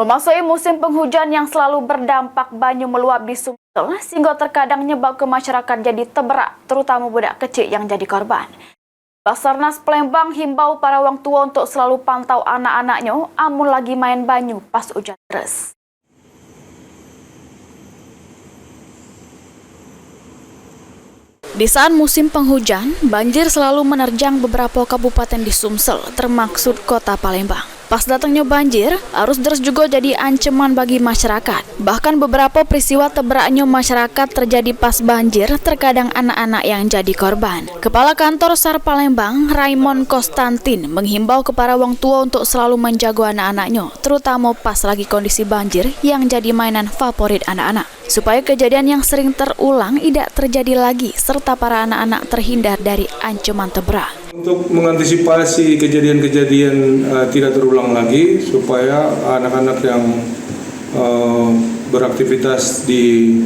Memasuki musim penghujan yang selalu berdampak banyu meluap di Sumsel, sehingga terkadang nyebab ke masyarakat jadi teberak, terutama budak kecil yang jadi korban. Basarnas Palembang himbau para orang tua untuk selalu pantau anak-anaknya amun lagi main banyu pas hujan deras. Di saat musim penghujan, banjir selalu menerjang beberapa kabupaten di Sumsel, termaksud kota Palembang. Pas datangnya banjir, arus deras juga jadi ancaman bagi masyarakat. Bahkan beberapa peristiwa teberaknya masyarakat terjadi pas banjir, terkadang anak-anak yang jadi korban. Kepala Kantor SAR Palembang, Raymond Konstantin, menghimbau kepada orang tua untuk selalu menjaga anak-anaknya, terutama pas lagi kondisi banjir yang jadi mainan favorit anak-anak. Supaya kejadian yang sering terulang tidak terjadi lagi, serta para anak-anak terhindar dari ancaman teberak. Untuk mengantisipasi kejadian-kejadian tidak terulang lagi, supaya anak-anak yang beraktivitas di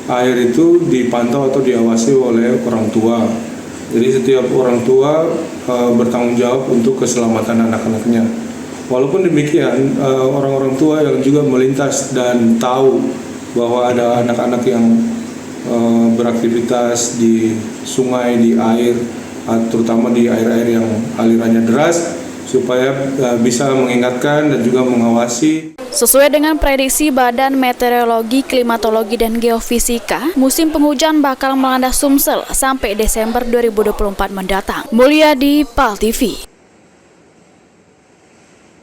air itu dipantau atau diawasi oleh orang tua. Jadi setiap orang tua bertanggung jawab untuk keselamatan anak-anaknya. Walaupun demikian, orang-orang tua yang juga melintas dan tahu bahwa ada anak-anak yang beraktivitas di sungai, di air, terutama di air-air yang alirannya deras, supaya bisa mengingatkan dan juga mengawasi. Sesuai dengan prediksi Badan Meteorologi, Klimatologi, dan Geofisika, musim penghujan bakal melanda Sumsel sampai Desember 2024 mendatang. Mulyadi, PAL TV.